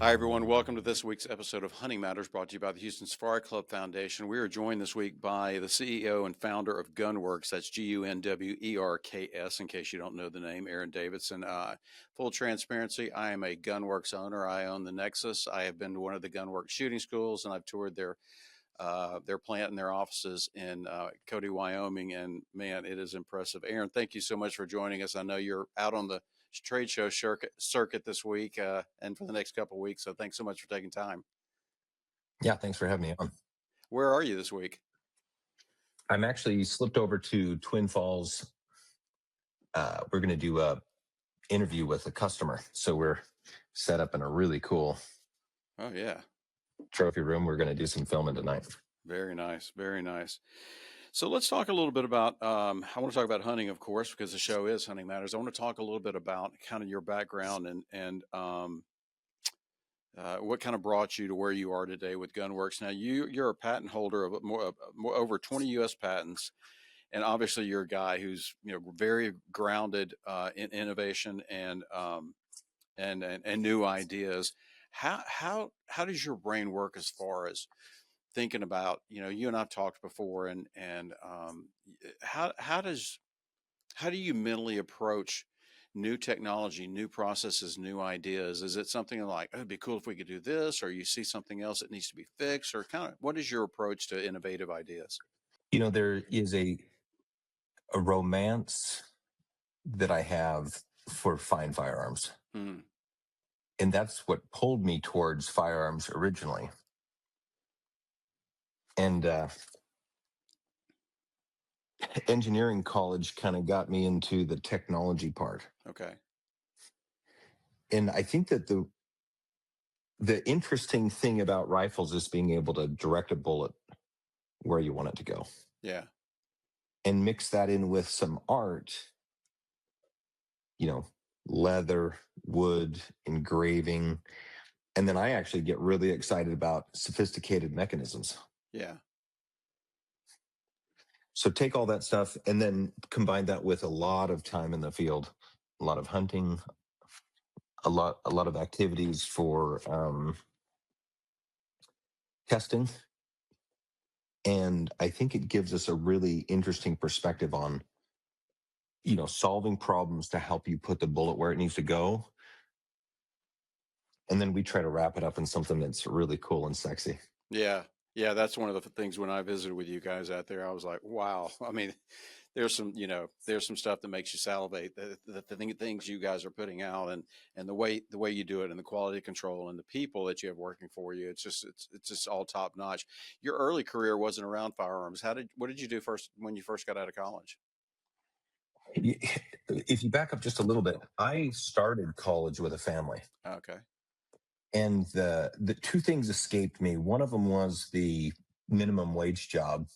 Hi, everyone. Welcome to this week's episode of Hunting Matters, brought to you by the Houston Safari Club Foundation. We are joined this week by the CEO and founder of Gunwerks. That's Gunwerks, in case you don't know the name, Aaron Davidson. Full transparency, I am a Gunwerks owner. I own the Nexus. I have been to one of the Gunwerks shooting schools, and I've toured their plant and their offices in Cody, Wyoming. And man, it is impressive. Aaron, thank you so much for joining us. I know you're out on the trade show circuit this week and for the next couple of weeks. So thanks so much for taking time. Yeah, thanks for having me on. Where are you this week? I'm actually slipped over to Twin Falls. We're going to do a interview with a customer. So we're set up in a really cool trophy room. We're going to do some filming tonight. Very nice. Very nice. So let's talk a little bit about, I want to talk about hunting, of course, because the show is Hunting Matters. I want to talk a little bit about kind of your background and what kind of brought you to where you are today with Gunwerks. Now, you're a patent holder of over 20 U.S. patents, and obviously you're a guy who's very grounded in innovation and new ideas. How does your brain work as far as thinking about, you and I've talked before, and how do you mentally approach new technology, new processes, new ideas? Is it something like, oh, it'd be cool if we could do this, or you see something else that needs to be fixed, or kind of what is your approach to innovative ideas? There is a romance that I have for fine firearms. Mm. And that's what pulled me towards firearms originally. And engineering college kind of got me into the technology part. Okay. And I think that the interesting thing about rifles is being able to direct a bullet where you want it to go. Yeah. And mix that in with some art, leather, wood, engraving. And then I actually get really excited about sophisticated mechanisms. Yeah. So take all that stuff and then combine that with a lot of time in the field, a lot of hunting, a lot of activities for testing. And I think it gives us a really interesting perspective on, solving problems to help you put the bullet where it needs to go. And then we try to wrap it up in something that's really cool and sexy. Yeah. Yeah. That's one of the things when I visited with you guys out there, I was like, wow. I mean, there's some stuff that makes you salivate, the things you guys are putting out, and the way you do it, and the quality control, and the people that you have working for you. It's just all top notch. Your early career wasn't around firearms. What did you do first when you first got out of college? If you back up just a little bit, I started college with a family. Okay. And the two things escaped me. One of them was the minimum wage job.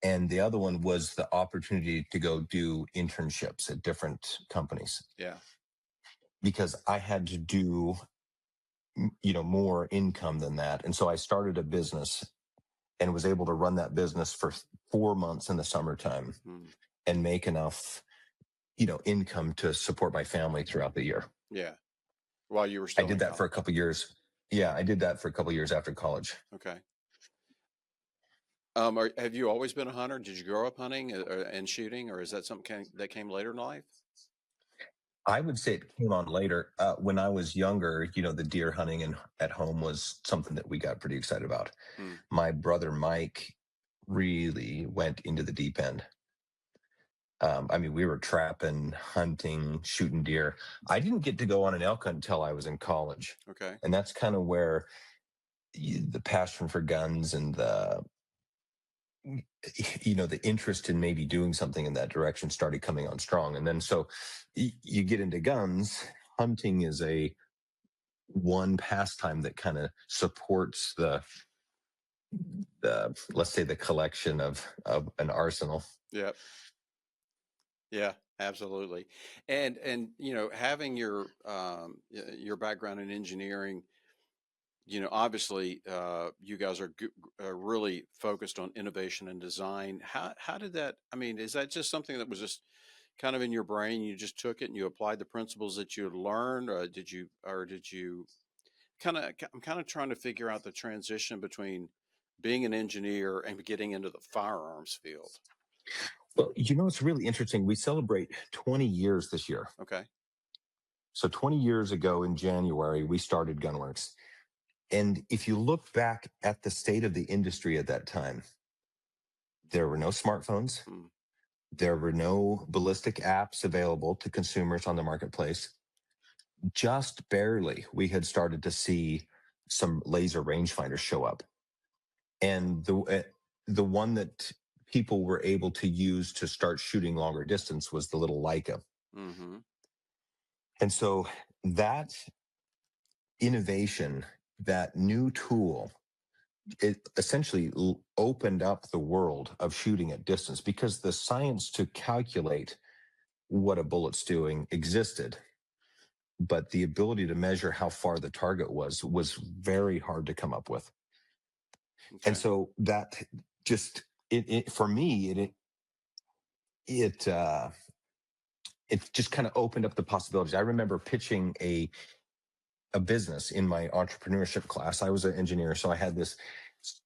And the other one was the opportunity to go do internships at different companies. Yeah. Because I had to do, more income than that. And so I started a business and was able to run that business for 4 months in the summertime and make enough, income to support my family throughout the year. Yeah. While you were still I did that for a couple of years. Yeah, I did that for a couple of years after college. Okay. Have you always been a hunter? Did you grow up hunting and shooting, or is that something that came later in life? I would say it came on later. When I was younger, the deer hunting at home was something that we got pretty excited about. My brother Mike really went into the deep end. We were trapping, hunting, shooting deer. I didn't get to go on an elk hunt until I was in college. Okay. And that's kind of where the passion for guns and the interest in maybe doing something in that direction started coming on strong. And then so you get into guns. Hunting is one pastime that kind of supports the let's say the collection of an arsenal. Yep. Yeah, absolutely. And having your background in engineering, obviously you guys are really focused on innovation and design. How did that, is that just something that was just kind of in your brain? You just took it and you applied the principles that you had learned, or did you I'm kind of trying to figure out the transition between being an engineer and getting into the firearms field. Well, it's really interesting. We celebrate 20 years this year. Okay. So 20 years ago in January, we started Gunwerks. And if you look back at the state of the industry at that time, there were no smartphones. There were no ballistic apps available to consumers on the marketplace. Just barely, we had started to see some laser rangefinders show up. And the one that people were able to use to start shooting longer distance was the little Leica. Mm-hmm. And so that innovation, that new tool, it essentially opened up the world of shooting at distance, because the science to calculate what a bullet's doing existed, but the ability to measure how far the target was very hard to come up with. Okay. And so that just for me, it just kind of opened up the possibilities. I remember pitching a business in my entrepreneurship class. I was an engineer, so I had this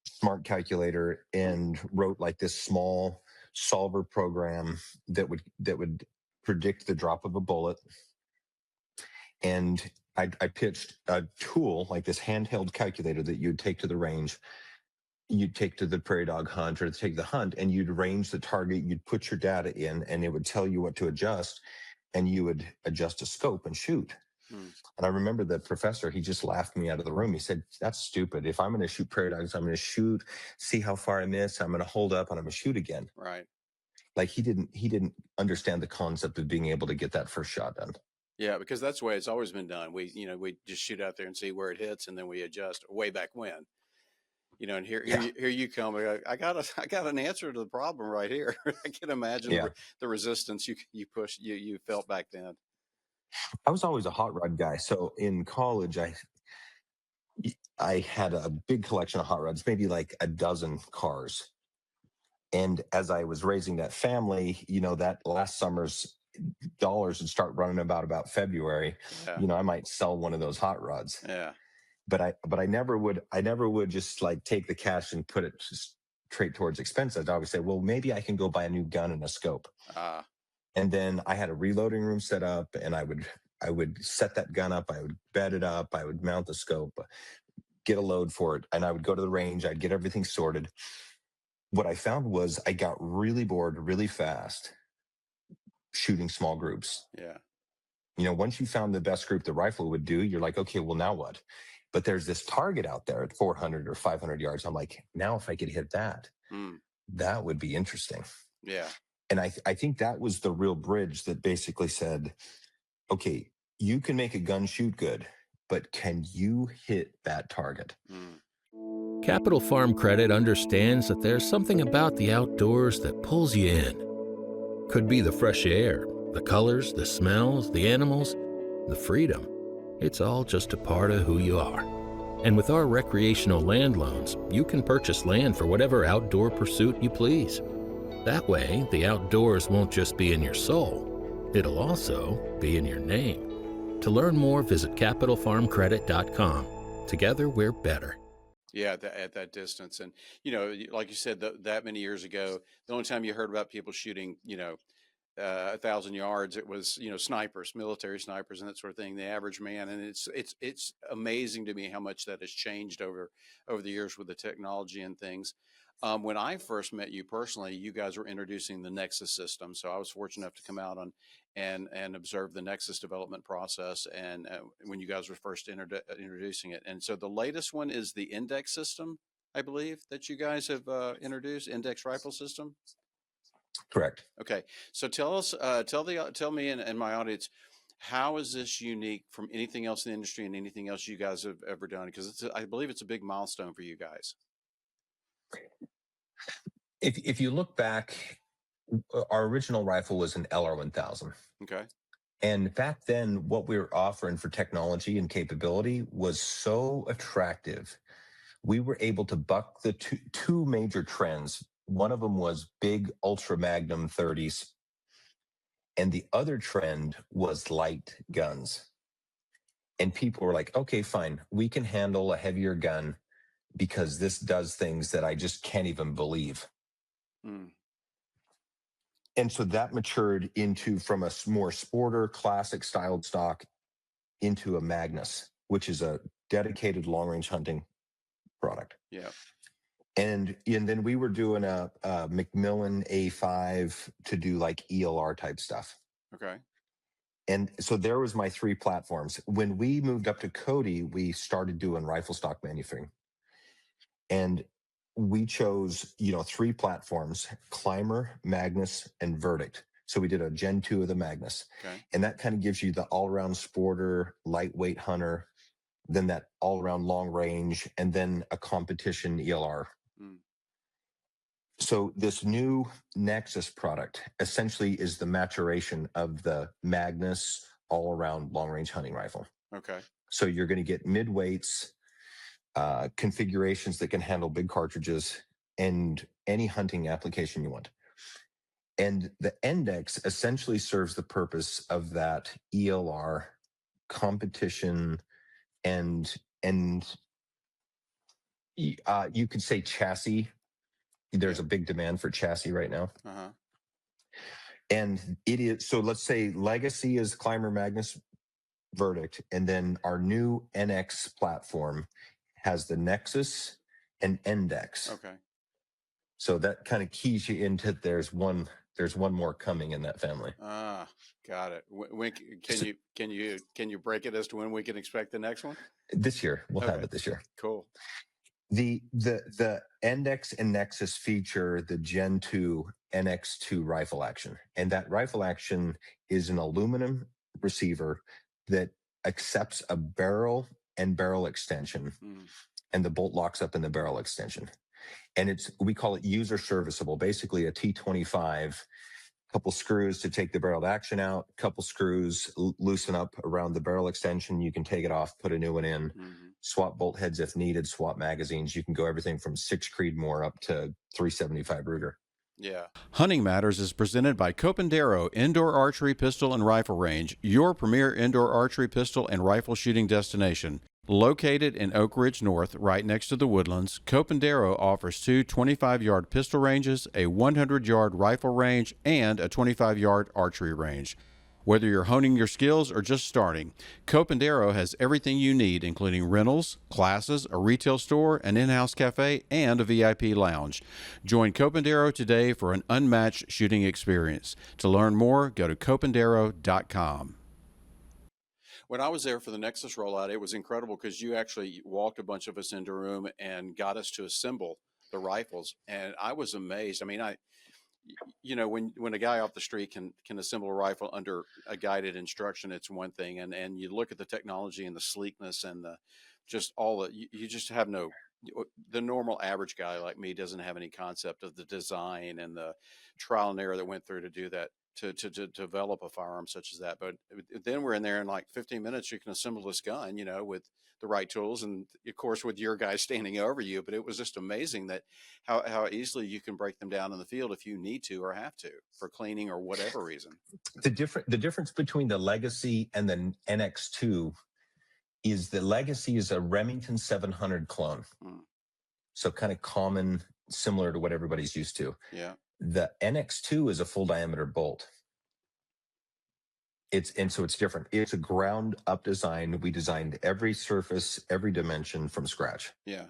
smart calculator and wrote like this small solver program that would predict the drop of a bullet. And I pitched a tool like this handheld calculator that you'd take to the range, you'd take to the prairie dog hunt, or take the hunt, and you'd range the target, you'd put your data in, and it would tell you what to adjust, and you would adjust a scope and shoot. And I remember the professor, he just laughed me out of the room. He said, "That's stupid. If I'm going to shoot prairie dogs, I'm going to shoot, see how far I miss, I'm going to hold up, and I'm going to shoot again." Right. Like he didn't understand the concept of being able to get that first shot done. Yeah, because that's the way it's always been done. We just shoot out there and see where it hits, and then we adjust way back when. And here you come. I got an answer to the problem right here. I can imagine the resistance you felt back then. I was always a hot rod guy. So in college, I had a big collection of hot rods, maybe like a dozen cars. And as I was raising that family, that last summer's dollars would start running about February. Yeah. I might sell one of those hot rods. Yeah. But I never would just like take the cash and put it straight towards expenses. I always say, well, maybe I can go buy a new gun and a scope. And then I had a reloading room set up, and I would set that gun up. I would bed it up. I would mount the scope, get a load for it. And I would go to the range. I'd get everything sorted. What I found was I got really bored really fast shooting small groups. Yeah. Once you found the best group the rifle would do, you're like, okay, well, now what? But there's this target out there at 400 or 500 yards. I'm like, now if I could hit that, that would be interesting. Yeah. And I think that was the real bridge that basically said, okay, you can make a gun shoot good, but can you hit that target? Capital Farm Credit understands that there's something about the outdoors that pulls you in. Could be the fresh air, the colors, the smells, the animals, the freedom. It's all just a part of who you are. And with our recreational land loans, you can purchase land for whatever outdoor pursuit you please. That way, the outdoors won't just be in your soul, it'll also be in your name. To learn more, visit capitalfarmcredit.com. Together, we're better. Yeah, at that distance. And, like you said, that many years ago, the only time you heard about people shooting, 1,000 yards, it was, snipers, military snipers and that sort of thing, the average man. And it's amazing to me how much that has changed over the years with the technology and things. When I first met you personally, you guys were introducing the Nexus system. So I was fortunate enough to come out and observe the Nexus development process. And when you guys were first introducing it. And so the latest one is the Endex system, I believe, that you guys have introduced, Endex Rifle System. Correct. Okay. So tell us, tell me and my audience, how is this unique from anything else in the industry and anything else you guys have ever done? Because I believe it's a big milestone for you guys. If you look back, our original rifle was an LR1000. Okay. And back then, what we were offering for technology and capability was so attractive. We were able to buck the two major trends. One of them was big ultra magnum 30s. And the other trend was light guns. And people were like, okay, fine, we can handle a heavier gun because this does things that I just can't even believe. And so that matured into from a more sporter, classic styled stock into a Magnus, which is a dedicated long range hunting product. Yeah. And then we were doing a Macmillan A5 to do like ELR type stuff. Okay. And so there was my 3 platforms. When we moved up to Cody, we started doing rifle stock manufacturing. And we chose, 3 platforms: Climber, Magnus, and Verdict. So we did a Gen 2 of the Magnus. Okay. And that kind of gives you the all-around sporter, lightweight hunter, then that all-around long range, and then a competition ELR. So this new Nexus product essentially is the maturation of the Magnus all-around long-range hunting rifle. Okay. So you're going to get mid-weights, configurations that can handle big cartridges, and any hunting application you want. And the Endex essentially serves the purpose of that ELR competition and you could say chassis. There's a big demand for chassis right now. And it is, so let's say Legacy is Climber, Magnus, Verdict, and then our new NX platform has the Nexus and Endex. Okay. So that kind of keys you into there's one more coming in that family. Got it. When can you break it as to when we can expect the next one? This year. We'll have it this year. Cool. The Endex and Nexus feature the Gen 2 NX2 rifle action. And that rifle action is an aluminum receiver that accepts a barrel and barrel extension, and the bolt locks up in the barrel extension. And we call it user serviceable, basically a T25, couple screws to take the barrel action out, couple screws loosen up around the barrel extension. You can take it off, put a new one in, swap bolt heads if needed, swap magazines. You can go everything from 6 Creedmoor up to 375 Ruger. Yeah. Hunting Matters is presented by Copendero Indoor Archery Pistol and Rifle Range, your premier indoor archery pistol and rifle shooting destination. Located in Oak Ridge North, right next to the Woodlands, Copendero offers 2 25-yard pistol ranges, a 100-yard rifle range, and a 25-yard archery range. Whether you're honing your skills or just starting, Copendero has everything you need, including rentals, classes, a retail store, an in-house cafe, and a VIP lounge. Join Copendero today for an unmatched shooting experience. To learn more, go to copendero.com. When I was there for the Nexus rollout, it was incredible because you actually walked a bunch of us into a room and got us to assemble the rifles. And I was amazed. I mean, when a guy off the street can assemble a rifle under a guided instruction, it's one thing. And you look at the technology and the sleekness and you just have the normal average guy like me doesn't have any concept of the design and the trial and error that went through to do that. To develop a firearm such as that. But then we're in there in like 15 minutes, you can assemble this gun, with the right tools and of course with your guys standing over you. But it was just amazing that how easily you can break them down in the field if you need to or have to for cleaning or whatever reason. The difference between the Legacy and the NX2 is the Legacy is a Remington 700 clone. So kind of common, similar to what everybody's used to. Yeah. The NX2 is a full diameter bolt. So it's different. It's a ground up design. We designed every surface, every dimension from scratch. Yeah.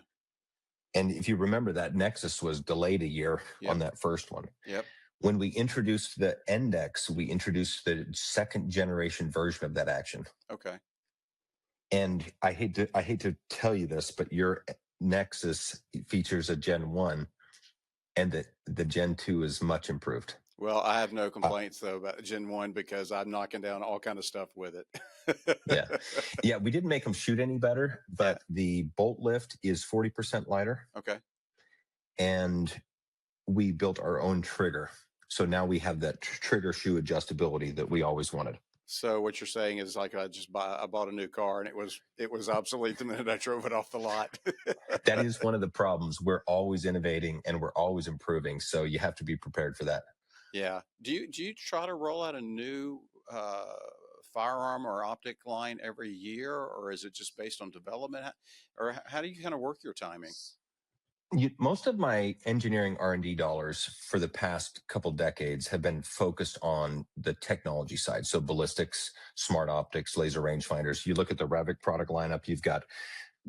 And if you remember, that Nexus was delayed a year on that first one. Yep. When we introduced the Endex, we introduced the 2nd generation version of that action. Okay. And I hate to tell you this, but your Nexus features a Gen 1. And the Gen 2 is much improved. Well, I have no complaints, though, about Gen 1 because I'm knocking down all kind of stuff with it. Yeah. We didn't make them shoot any better, but the bolt lift is 40% lighter. Okay. And we built our own trigger. So now we have that trigger shoe adjustability that we always wanted. So what you're saying is like I bought a new car and it was obsolete the minute I drove it off the lot. That is one of the problems. We're always innovating and we're always improving. So you have to be prepared for that. Yeah. Do you try to roll out a new firearm or optic line every year, or is it just based on development? Or how do you kind of work your timing? Most of my engineering R&D dollars for the past couple decades have been focused on the technology side. So ballistics, smart optics, laser rangefinders. You look at the Revic product lineup, you've got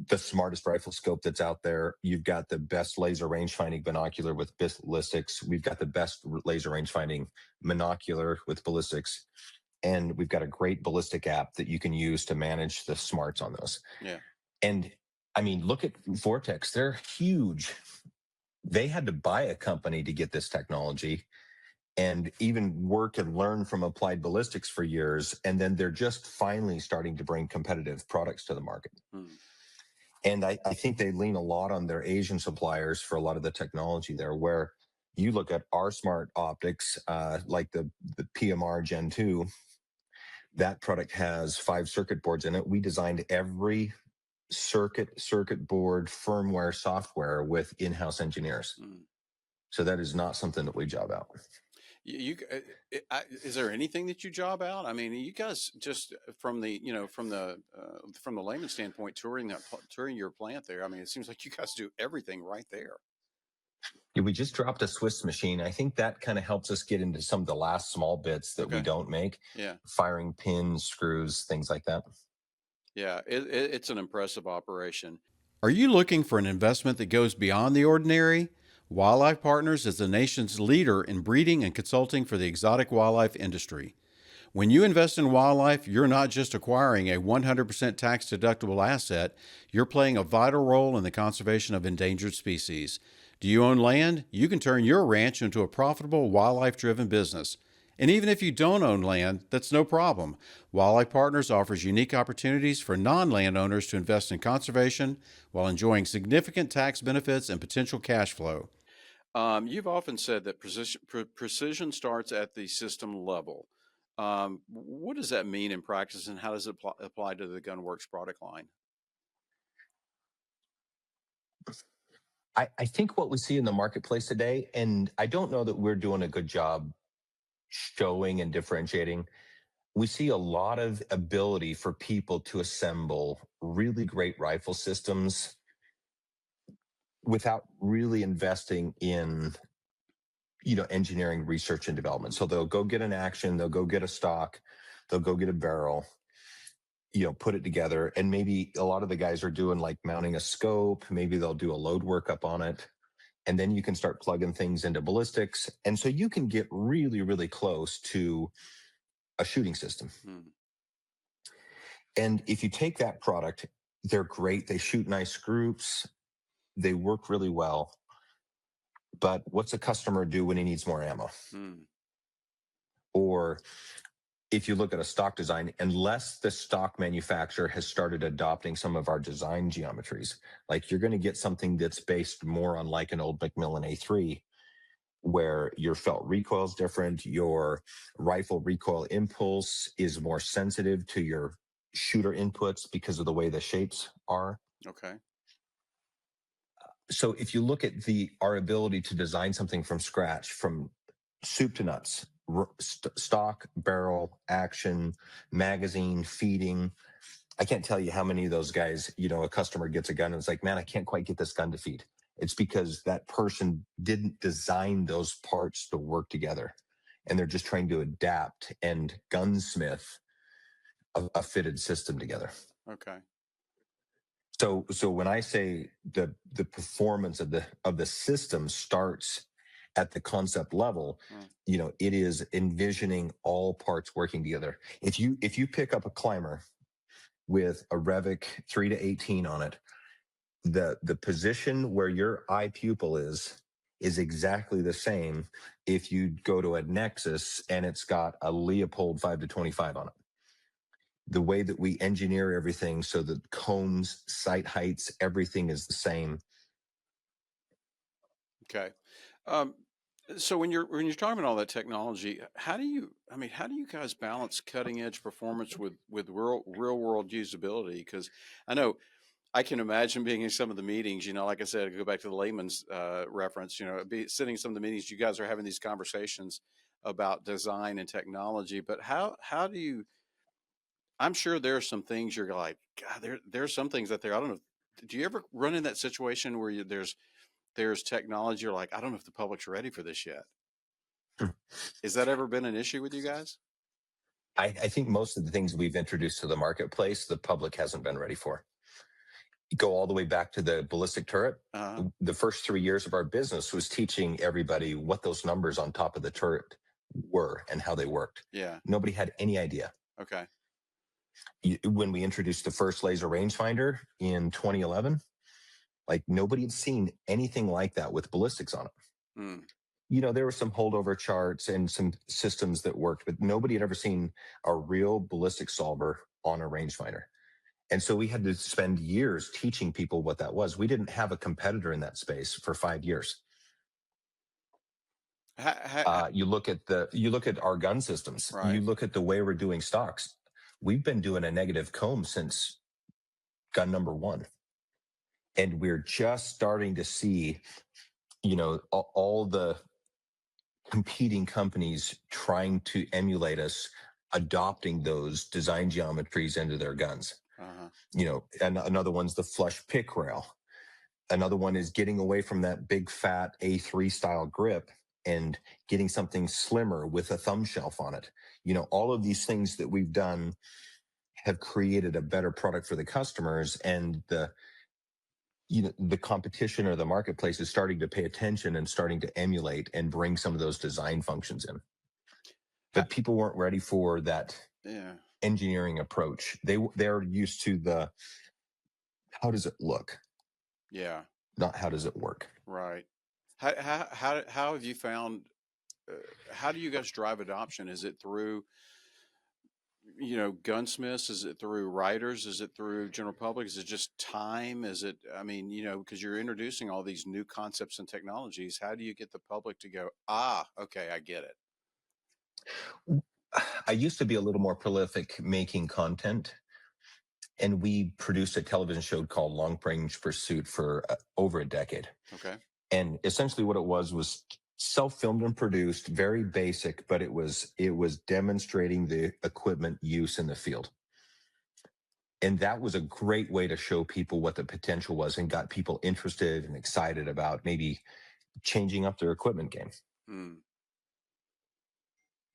the smartest rifle scope that's out there. You've got the best laser rangefinding binocular with ballistics. We've got the best laser rangefinding monocular with ballistics. And we've got a great ballistic app that you can use to manage the smarts on those. Yeah. And I mean, look at Vortex. They're huge. They had to buy a company to get this technology and even work and learn from applied ballistics for years. And then they're just finally starting to bring competitive products to the market. And I think they lean a lot on their Asian suppliers for a lot of the technology there, where you look at our smart optics, like the PMR Gen 2, that product has 5 circuit boards in it. We designed every circuit board, firmware, software with in-house engineers. So that is not something that we job out. Is there anything that you job out? I mean, you guys just from the layman standpoint, touring your plant there. I mean, it seems like you guys do everything right there. Yeah, we just dropped a Swiss machine. I think that kind of helps us get into some of the last small bits that we don't make. Yeah. Firing pins, screws, things like that. Yeah, it's an impressive operation. Are you looking for an investment that goes beyond the ordinary? Wildlife Partners is the nation's leader in breeding and consulting for the exotic wildlife industry. When you invest in wildlife, you're not just acquiring a 100% tax-deductible asset, you're playing a vital role in the conservation of endangered species. Do you own land? You can turn your ranch into a profitable wildlife-driven business. And even if you don't own land, that's no problem. Wildlife Partners offers unique opportunities for non-landowners to invest in conservation while enjoying significant tax benefits and potential cash flow. You've often said that precision starts at the system level. What does that mean in practice, and how does it apply to the Gunwerks product line? I think what we see in the marketplace today, and I don't know that we're doing a good job showing and differentiating, we see a lot of ability for people to assemble really great rifle systems without really investing in engineering, research, and development. So they'll go get an action, they'll go get a stock, they'll go get a barrel, put it together. And maybe a lot of the guys are doing like mounting a scope, maybe they'll do a load workup on it. And then you can start plugging things into ballistics. And so you can get really, really close to a shooting system. And if you take that product, they're great. They shoot nice groups. They work really well. But what's a customer do when he needs more ammo? Or if you look at a stock design, unless the stock manufacturer has started adopting some of our design geometries, like you're going to get something that's based more on like an old Macmillan A3, where your felt recoil is different, your rifle recoil impulse is more sensitive to your shooter inputs because of the way the shapes are. Okay. So if you look at our ability to design something from scratch, from soup to nuts, stock, barrel, action, magazine, feeding, I can't tell you how many of those guys, a customer gets a gun and it's like, man, I can't quite get this gun to feed. It's because that person didn't design those parts to work together, and they're just trying to adapt and gunsmith a fitted system together. Okay. So when I say the performance of the system starts at the concept level, it is envisioning all parts working together. If you pick up a climber with a Revic 3 to 18 on it, the position where your eye pupil is exactly the same if you go to a Nexus and it's got a Leopold 5 to 25 on it. The way that we engineer everything so that combs, sight heights, everything is the same. Okay. So when you're talking about all that technology, how do you guys balance cutting edge performance with real world usability? Because I know I can imagine being in some of the meetings, like I said, I go back to the layman's reference, sitting in some of the meetings, you guys are having these conversations about design and technology, but how do you I'm sure there are some things you're like, God, there's some things out there. I don't know. Do you ever run in that situation where there's technology you're like, I don't know if the public's ready for this yet? Has that ever been an issue with you guys? I think most of the things we've introduced to the marketplace, the public hasn't been ready for. Go all the way back to the ballistic turret. The first 3 years of our business was teaching everybody what those numbers on top of the turret were and how they worked. Yeah. Nobody had any idea. Okay. When we introduced the first laser rangefinder in 2011, like nobody had seen anything like that with ballistics on it. There were some holdover charts and some systems that worked, but nobody had ever seen a real ballistic solver on a rangefinder. And so we had to spend years teaching people what that was. We didn't have a competitor in that space for 5 years. You look at our gun systems. Right. You look at the way we're doing stocks. We've been doing a negative comb since gun number 1. And we're just starting to see, all the competing companies trying to emulate us, adopting those design geometries into their guns. And another one's the flush pick rail. Another one is getting away from that big fat A3 style grip and getting something slimmer with a thumb shelf on it. All of these things that we've done have created a better product for the customers, and the competition or the marketplace is starting to pay attention and starting to emulate and bring some of those design functions in. But people weren't ready for that engineering approach. They're used to the, how does it look? Yeah. Not how does it work? Right. How have you found, how do you guys drive adoption? Is it through, gunsmiths? Is it through writers? Is it through general public? Is it just time? Is it, because you're introducing all these new concepts and technologies. How do you get the public to go, okay, I get it? I used to be a little more prolific making content, and we produced a television show called Long Range Pursuit for over a decade. Okay. And essentially what it was self-filmed and produced, very basic, but it was demonstrating the equipment use in the field. And that was a great way to show people what the potential was and got people interested and excited about maybe changing up their equipment game.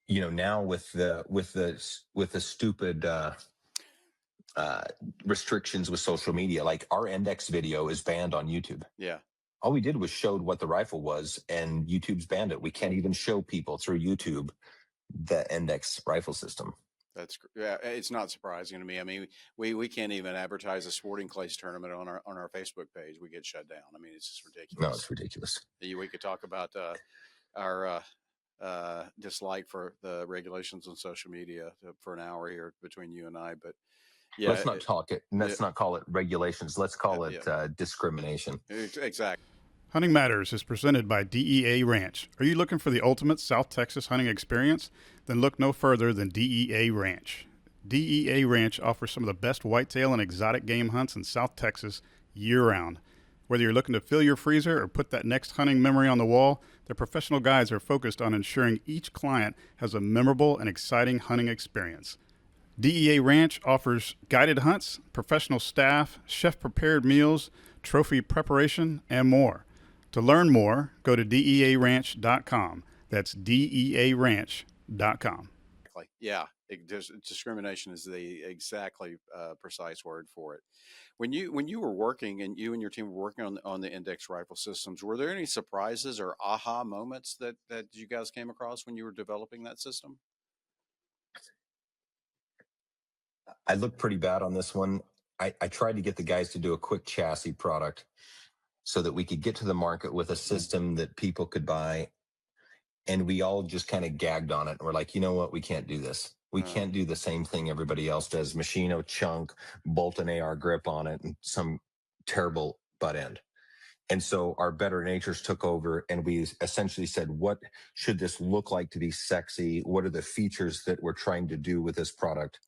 Now with the stupid restrictions with social media, like our Endex video is banned on YouTube. Yeah. All we did was showed what the rifle was, and YouTube's banned it. We can't even show people through YouTube the Endex Rifle System. It's not surprising to me. I mean, we can't even advertise a sporting clays tournament on our Facebook page. We get shut down. I mean, it's just ridiculous. No, it's ridiculous. We could talk about our dislike for the regulations on social media for an hour here between you and I, but yeah, let's not talk it. Let's not call it regulations. Let's call it discrimination. Exactly. Hunting Matters is presented by DEA Ranch. Are you looking for the ultimate South Texas hunting experience? Then look no further than DEA Ranch. DEA Ranch offers some of the best whitetail and exotic game hunts in South Texas year-round. Whether you're looking to fill your freezer or put that next hunting memory on the wall, their professional guides are focused on ensuring each client has a memorable and exciting hunting experience. DEA Ranch offers guided hunts, professional staff, chef-prepared meals, trophy preparation, and more. To learn more, go to dearanch.com. That's dearanch.com. Yeah, discrimination is the exactly precise word for it. When you were working and you and your team were working on the Endex Rifle Systems, were there any surprises or aha moments that you guys came across when you were developing that system? I looked pretty bad on this one. I tried to get the guys to do a quick chassis product so that we could get to the market with a system that people could buy. And we all just kind of gagged on it. And we're like, you know what? We can't do this. We can't do the same thing everybody else does. Machino chunk, bolt an AR grip on it, and some terrible butt end. And so our better natures took over, and we essentially said, what should this look like to be sexy? What are the features that we're trying to do with this product?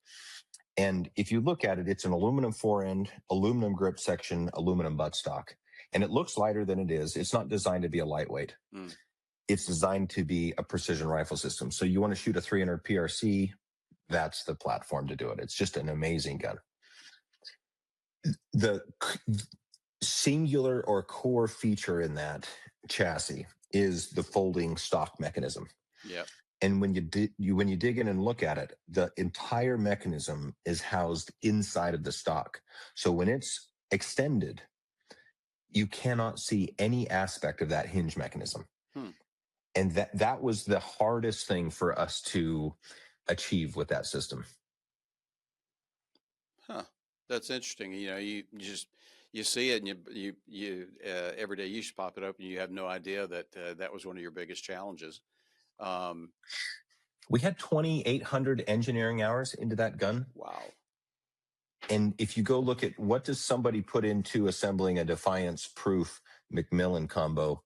And if you look at it, it's an aluminum forend, aluminum grip section, aluminum buttstock. And it looks lighter than it is. It's not designed to be a lightweight. It's designed to be a precision rifle system. So you want to shoot a 300 PRC, that's the platform to do it. It's just an amazing gun. The singular or core feature in that chassis is the folding stock mechanism. Yeah. And when you dig in and look at it, the entire mechanism is housed inside of the stock. So when it's extended, you cannot see any aspect of that hinge mechanism. And that was the hardest thing for us to achieve with that system. Huh. That's interesting. You know, you see it, and you every day you should pop it open. You have no idea that that was one of your biggest challenges. We had 2,800 engineering hours into that gun. Wow. And if you go look at what does somebody put into assembling a Defiance Proof Macmillan combo,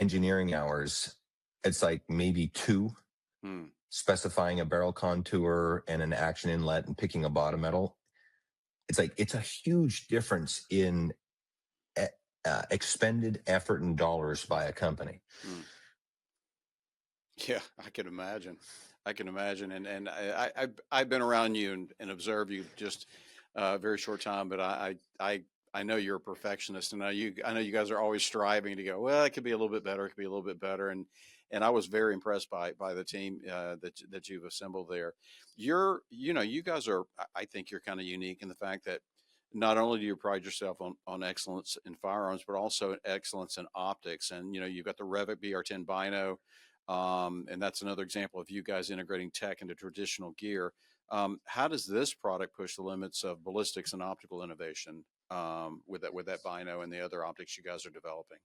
engineering hours, it's like maybe 2, specifying a barrel contour and an action inlet and picking a bottom metal. It's like, it's a huge difference in expended effort and dollars by a company. Yeah, I can imagine. And I've been around you and observed you just a very short time, but I know you're a perfectionist, and I know you guys are always striving to go, well, it could be a little bit better. It could be a little bit better. And I was very impressed by the team that you've assembled there. You guys are, I think you're kind of unique in the fact that not only do you pride yourself on excellence in firearms, but also excellence in optics. And, you know, you've got the Revic BR10 Bino, and that's another example of you guys integrating tech into traditional gear. How does this product push the limits of ballistics and optical innovation with that Bino and the other optics you guys are developing?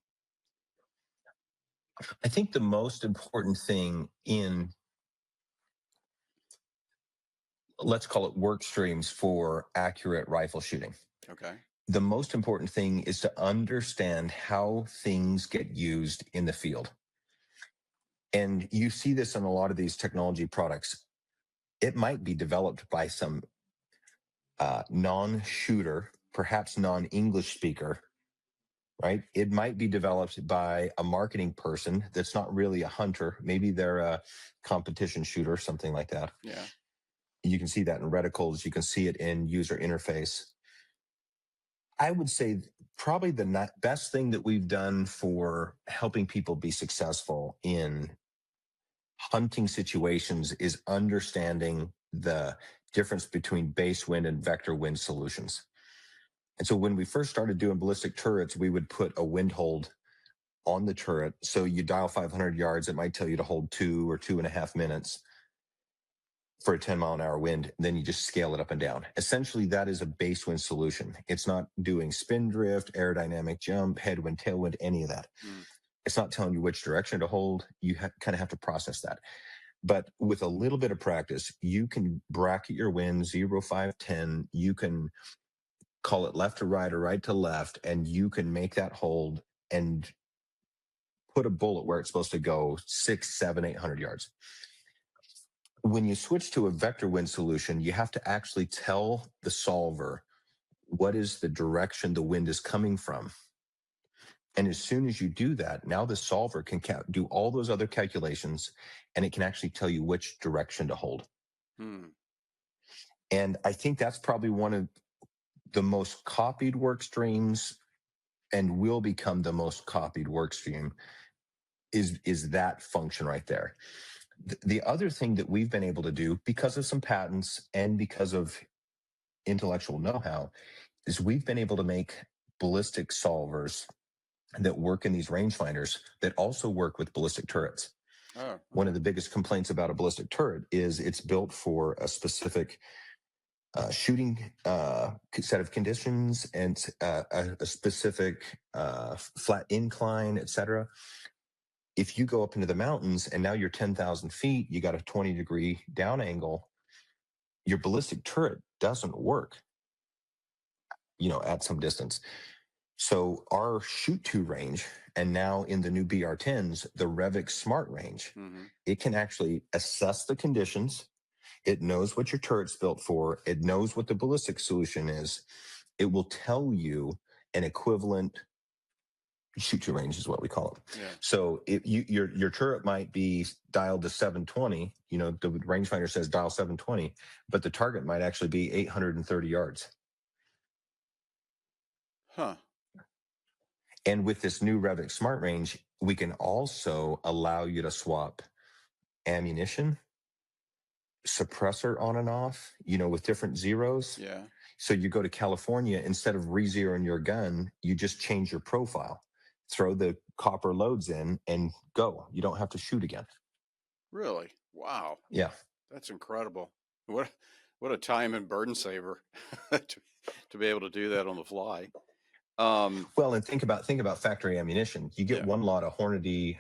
I think the most important thing in, let's call it work streams for accurate rifle shooting. Okay. The most important thing is to understand how things get used in the field. And you see this in a lot of these technology products. It might be developed by some non-shooter, perhaps non-English speaker, right? It might be developed by a marketing person that's not really a hunter. Maybe they're a competition shooter, something like that. Yeah. You can see that in reticles. You can see it in user interface. I would say probably the best thing that we've done for helping people be successful in hunting situations is understanding the difference between base wind and vector wind solutions. And so when we first started doing ballistic turrets, we would put a wind hold on the turret. So you dial 500 yards, it might tell you to hold 2 or 2.5 minutes for a 10-mile-an-hour wind. Then you just scale it up and down. Essentially, that is a base wind solution. It's not doing spin drift, aerodynamic jump, headwind, tailwind, any of that. It's not telling you which direction to hold. You kind of have to process that. But with a little bit of practice, you can bracket your wind 0, 5, 10. You can call it left to right or right to left, and you can make that hold and put a bullet where it's supposed to go 6, 7, 800 yards. When you switch to a vector wind solution, you have to actually tell the solver what is the direction the wind is coming from. And as soon as you do that, now the solver can do all those other calculations, and it can actually tell you which direction to hold. And I think that's probably one of the most copied work streams, and will become the most copied work stream, is that function right there. The other thing that we've been able to do, because of some patents and because of intellectual know-how, is we've been able to make ballistic solvers that work in these rangefinders that also work with ballistic turrets. Oh. One of the biggest complaints about a ballistic turret is it's built for a specific shooting set of conditions and a specific flat incline, etc. If you go up into the mountains and now you're 10,000 feet, you got a 20-degree down angle, your ballistic turret doesn't work, at some distance. So our shoot to range, and now in the new BR10s, the Revic Smart range, it can actually assess the conditions. It knows what your turret's built for. It knows what the ballistic solution is. It will tell you an equivalent shoot-to range is what we call it. Yeah. So if your turret might be dialed to 720, the rangefinder says dial 720, but the target might actually be 830 yards. Huh. And with this new Revic Smart Range, we can also allow you to swap ammunition, suppressor on and off, with different zeros. Yeah. So you go to California, instead of re-zeroing your gun, you just change your profile, throw the copper loads in, and go. You don't have to shoot again. Really? Wow. Yeah. That's incredible. What a time and burden saver to be able to do that on the fly. Well, and think about factory ammunition. You get Yeah. one lot of Hornady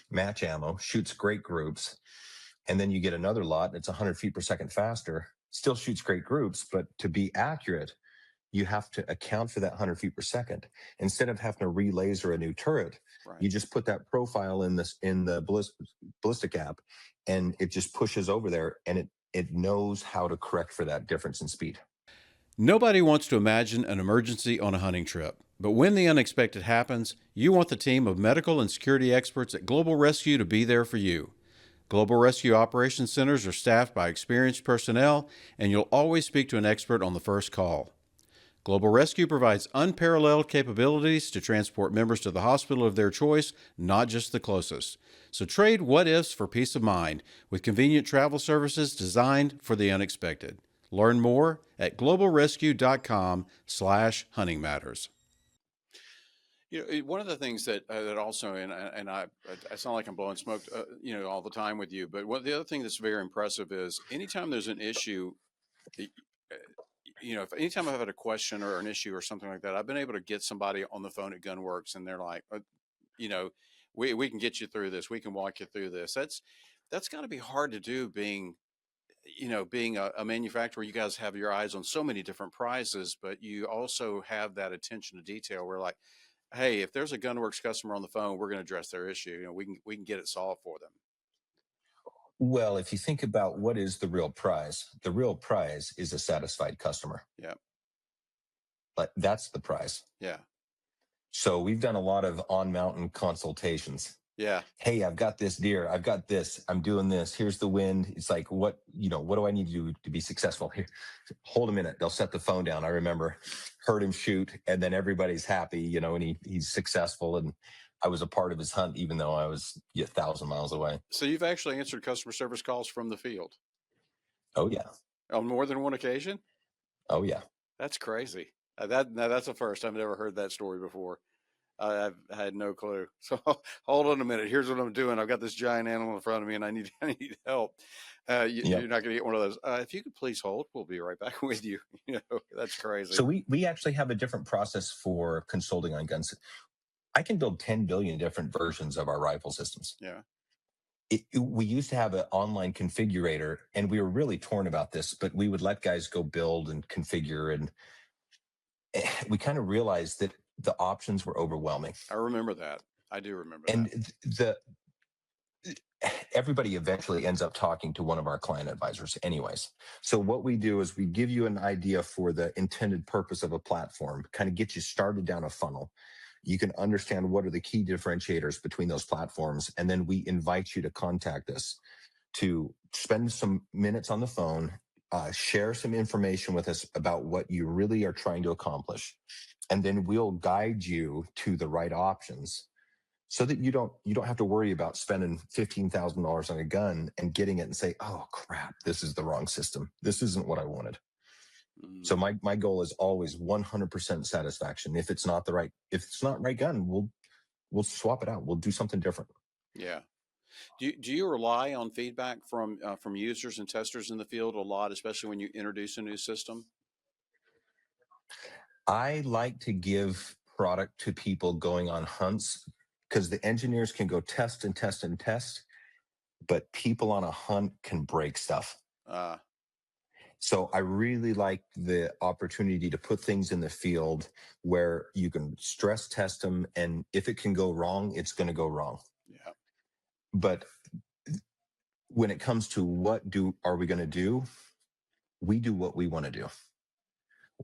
match ammo, shoots great groups, and then you get another lot that's 100 feet per second faster, still shoots great groups, but to be accurate, you have to account for that 100 feet per second. Instead of having to re-laser a new turret, Right. you just put that profile in the ballistic app, and it just pushes over there, and it knows how to correct for that difference in speed. Nobody wants to imagine an emergency on a hunting trip, but when the unexpected happens, you want the team of medical and security experts at Global Rescue to be there for you. Global Rescue Operations Centers are staffed by experienced personnel, and you'll always speak to an expert on the first call. Global Rescue provides unparalleled capabilities to transport members to the hospital of their choice, not just the closest. So trade what-ifs for peace of mind with convenient travel services designed for the unexpected. Learn more at globalrescue.com/hunting matters. One of the things that also, and I sound like I'm blowing smoke, all the time with you, but the other thing that's very impressive is anytime there's an issue, if anytime I've had a question or an issue or something like that, I've been able to get somebody on the phone at Gunwerks, and they're like, we can get you through this. We can walk you through this. That's got to be hard to do being a manufacturer. You guys have your eyes on so many different prizes, but you also have that attention to detail where, like, hey, if there's a Gunwerks customer on the phone, we're going to address their issue. We can get it solved for them. Well, if you think about what is the real prize is a satisfied customer. Yeah. But that's the prize. Yeah. So we've done a lot of on-mountain consultations. Yeah. Hey, I've got this deer. I've got this. I'm doing this. Here's the wind. It's like, what do I need to do to be successful here? Hold a minute. They'll set the phone down. I remember heard him shoot, and then everybody's happy, and he's successful. And I was a part of his hunt, even though I was 1,000 miles away. So you've actually answered customer service calls from the field? Oh, yeah. On more than one occasion? Oh, yeah. That's crazy. That's the first. I've never heard that story before. I've had no clue. So hold on a minute. Here's what I'm doing. I've got this giant animal in front of me, and I need help. You're not going to get one of those. If you could please hold, we'll be right back with you. That's crazy. So we actually have a different process for consulting on guns. I can build 10 billion different versions of our rifle systems. Yeah. We used to have an online configurator, and we were really torn about this, but we would let guys go build and configure, and we kind of realized that the options were overwhelming. I remember that. I do remember that. And everybody eventually ends up talking to one of our client advisors anyways. So what we do is we give you an idea for the intended purpose of a platform, kind of get you started down a funnel. You can understand what are the key differentiators between those platforms. And then we invite you to contact us to spend some minutes on the phone, share some information with us about what you really are trying to accomplish. And then we'll guide you to the right options so that you don't have to worry about spending $15,000 on a gun and getting it and say, oh crap, this is the wrong system. This isn't what I wanted. So my goal is always 100% satisfaction. If it's not right gun, we'll swap it out. We'll do something different. Yeah. Do you rely on feedback from users and testers in the field a lot, especially when you introduce a new system? I like to give product to people going on hunts because the engineers can go test and test and test, but people on a hunt can break stuff. So I really like the opportunity to put things in the field where you can stress test them, and if it can go wrong, it's going to go wrong. Yeah. But when it comes to are we going to do, we do what we want to do.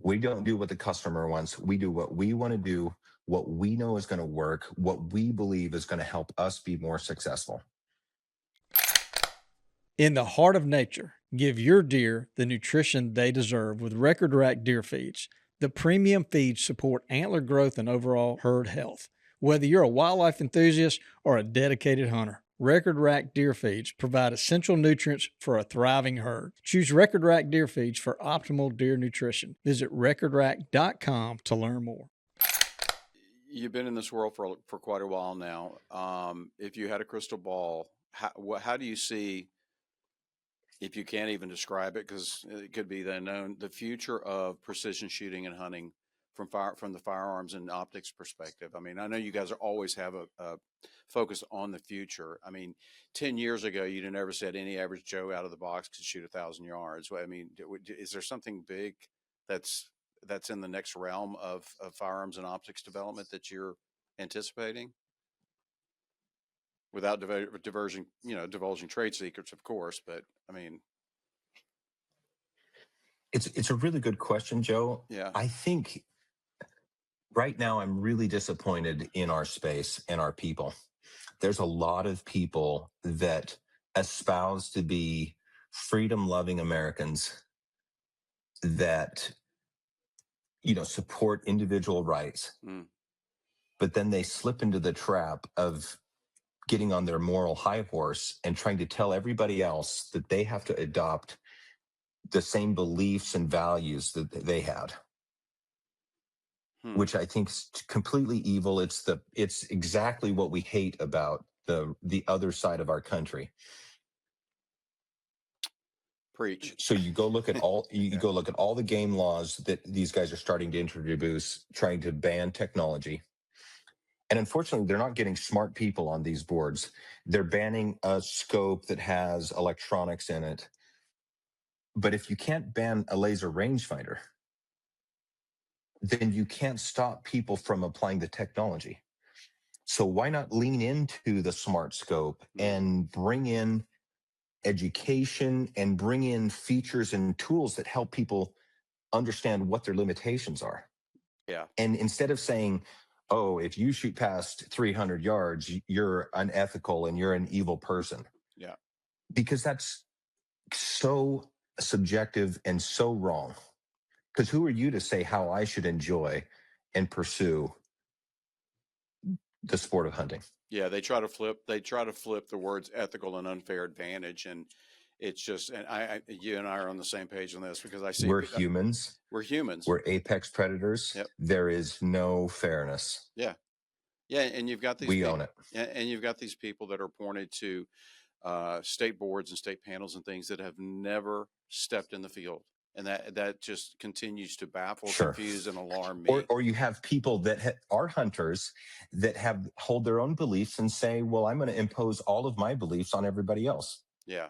We don't do what the customer wants. We do what we want to do, what we know is going to work, what we believe is going to help us be more successful. In the heart of nature, give your deer the nutrition they deserve with Record Rack deer feeds. The premium feeds support antler growth and overall herd health. Whether you're a wildlife enthusiast or a dedicated hunter, Record Rack deer feeds provide essential nutrients for a thriving herd. Choose Record Rack deer feeds for optimal deer nutrition. Visit recordrack.com to learn more. You've been in this world for quite a while now. If you had a crystal ball, how do you see, if you can't even describe it, because it could be the unknown, the future of precision shooting and hunting from the firearms and optics perspective? I mean, I know you guys always have a focus on the future. I mean, 10 years ago, you'd have never said any average Joe out of the box could shoot 1,000 yards. I mean, is there something big that's in the next realm of firearms and optics development that you're anticipating? Without divulging trade secrets, of course, but I mean, it's a really good question, Joe. Yeah. I think right now I'm really disappointed in our space and our people. There's a lot of people that espouse to be freedom-loving Americans that, support individual rights, but then they slip into the trap of getting on their moral high horse and trying to tell everybody else that they have to adopt the same beliefs and values that they had, which I think is completely evil. It's exactly what we hate about the other side of our country. Preach. So you go look at all go look at all the game laws that these guys are starting to introduce, trying to ban technology. And unfortunately, they're not getting smart people on these boards. They're banning a scope that has electronics in it. But if you can't ban a laser rangefinder, then you can't stop people from applying the technology. So why not lean into the smart scope and bring in education and bring in features and tools that help people understand what their limitations are? Yeah. And instead of saying, oh, if you shoot past 300 yards, you're unethical and you're an evil person. Yeah. Because that's so subjective and so wrong. Because who are you to say how I should enjoy and pursue the sport of hunting? Yeah, they try to flip the words ethical and unfair advantage, and it's just, and you and I are on the same page on this, because I see we're humans. We're humans. We're apex predators. Yep. There is no fairness. Yeah. Yeah, and you've got these we own it. And you've got these people that are appointed to state boards and state panels and things that have never stepped in the field. And that just continues to baffle, confuse, and alarm me. Or you have people that are hunters that hold their own beliefs and say, well, I'm going to impose all of my beliefs on everybody else. Yeah.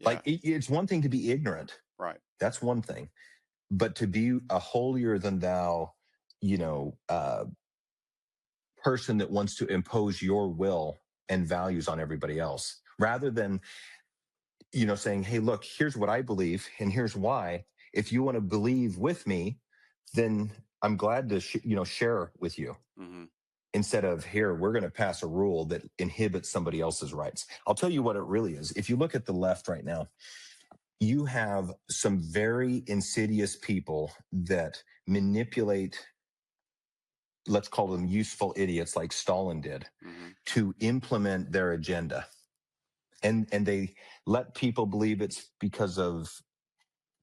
Like it's one thing to be ignorant. Right. That's one thing. But to be a holier than thou, person that wants to impose your will and values on everybody else, rather than, saying, hey, look, here's what I believe and here's why. If you want to believe with me, then I'm glad to, share with you. Mm-hmm. Instead of, here, we're going to pass a rule that inhibits somebody else's rights. I'll tell you what it really is. If you look at the left right now, you have some very insidious people that manipulate, let's call them useful idiots like Stalin did, to implement their agenda. And they let people believe it's because of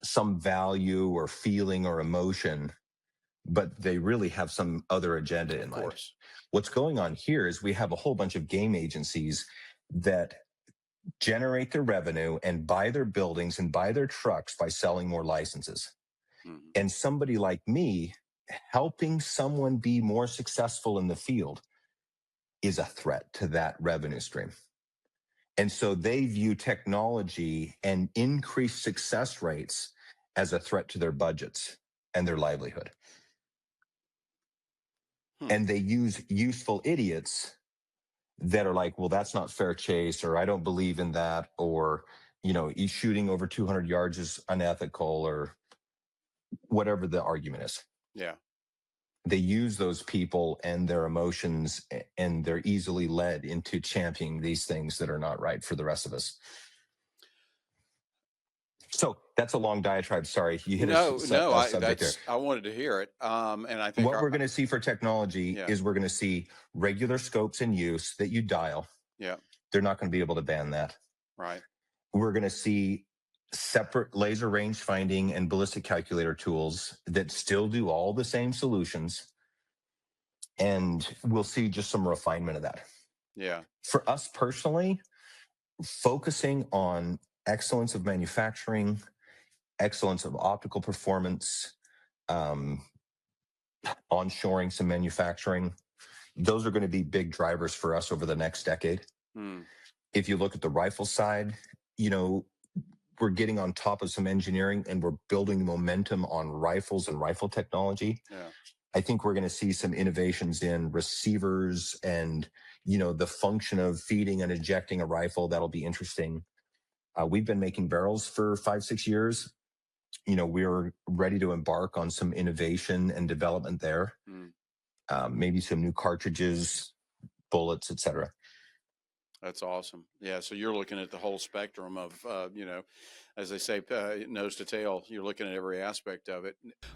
some value or feeling or emotion, but they really have some other agenda in mind. What's going on here is we have a whole bunch of game agencies that generate their revenue and buy their buildings and buy their trucks by selling more licenses. And somebody like me helping someone be more successful in the field is a threat to that revenue stream. And so they view technology and increased success rates as a threat to their budgets and their livelihood. And they use useful idiots that are like, well, that's not fair chase, or I don't believe in that, or, shooting over 200 yards is unethical, or whatever the argument is. Yeah. They use those people and their emotions, and they're easily led into championing these things that are not right for the rest of us. So that's a long diatribe. Sorry, you hit No, a subject there. I wanted to hear it. And I think what we're going to see for technology Yeah. is we're going to see regular scopes in use that you dial. Yeah. They're not going to be able to ban that. Right. We're going to see separate laser range finding and ballistic calculator tools that still do all the same solutions. And we'll see just some refinement of that. Yeah. For us personally, focusing on excellence of manufacturing, excellence of optical performance, onshoring some manufacturing, those are going to be big drivers for us over the next decade. If you look at the rifle side, we're getting on top of some engineering and we're building momentum on rifles and rifle technology. Yeah. I think we're going to see some innovations in receivers and, the function of feeding and ejecting a rifle. That'll be interesting. We've been making barrels for 5-6 years. We're ready to embark on some innovation and development there. Maybe some new cartridges, bullets, etc. That's awesome. Yeah. So you're looking at the whole spectrum of, as they say, nose to tail, you're looking at every aspect of it.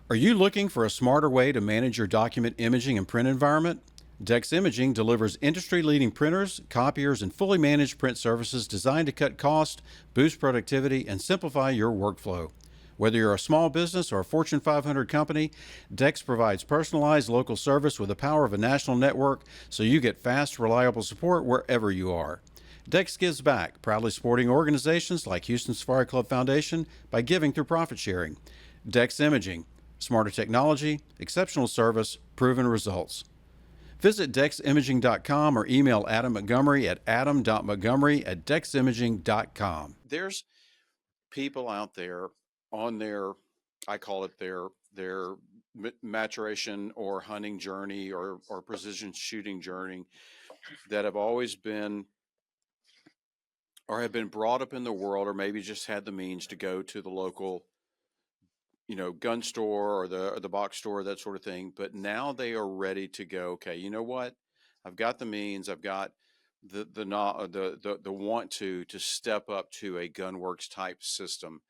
Are you looking for a smarter way to manage your document imaging and print environment? Dex Imaging delivers industry-leading printers, copiers, and fully managed print services designed to cut cost, boost productivity, and simplify your workflow. Whether you're a small business or a Fortune 500 company, Dex provides personalized local service with the power of a national network so you get fast, reliable support wherever you are. Dex gives back, proudly supporting organizations like Houston Safari Club Foundation by giving through profit sharing. Dex Imaging, smarter technology, exceptional service, proven results. Visit deximaging.com or email Adam Montgomery at adam.montgomery@deximaging.com. There's people out there on their, I call it their maturation or hunting journey or precision shooting journey that have always been or have been brought up in the world or maybe just had the means to go to the local gun store or the box store, that sort of thing. But now they are ready to go, okay, you know what? I've got the means, I've got the want to step up to a Gunwerks type system.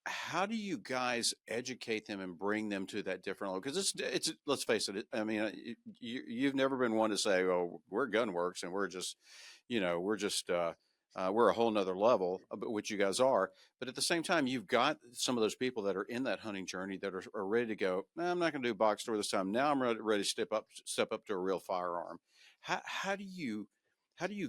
How do you guys educate them and bring them to that different level? Because it's let's face it. I mean, you've never been one to say, "Oh, we're Gunwerks and we're just we're a whole nother level," which you guys are. But at the same time, you've got some of those people that are in that hunting journey that are ready to go. Nah, I'm not going to do box store this time. Now I'm ready to step up to a real firearm. How do you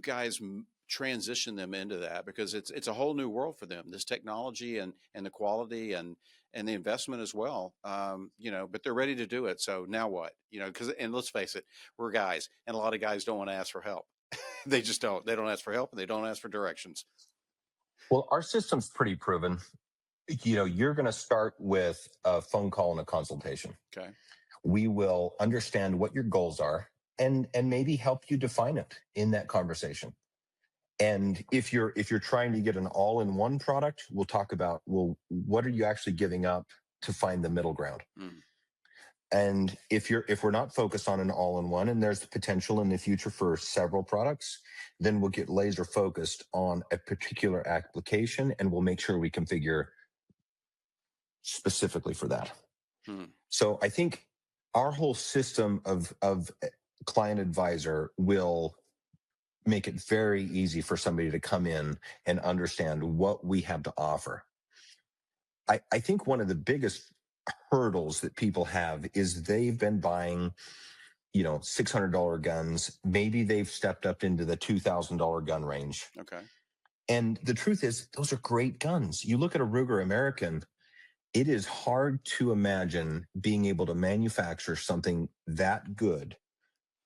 guys transition them into that, because it's a whole new world for them, this technology and the quality and the investment as well, but they're ready to do it. So now what, and let's face it, we're guys, and a lot of guys don't want to ask for help. They don't ask for help, and they don't ask for directions. Well, our system's pretty proven. You're going to start with a phone call and a consultation. Okay. We will understand what your goals are and maybe help you define it in that conversation. And if you're trying to get an all-in-one product, we'll talk about, well, what are you actually giving up to find the middle ground? And if we're not focused on an all-in-one, and there's the potential in the future for several products, then we'll get laser focused on a particular application, and we'll make sure we configure specifically for that. So I think our whole system of client advisor will make it very easy for somebody to come in and understand what we have to offer. I think one of the biggest hurdles that people have is they've been buying, $600 guns. Maybe they've stepped up into the $2,000 gun range. Okay. And the truth is, those are great guns. You look at a Ruger American, it is hard to imagine being able to manufacture something that good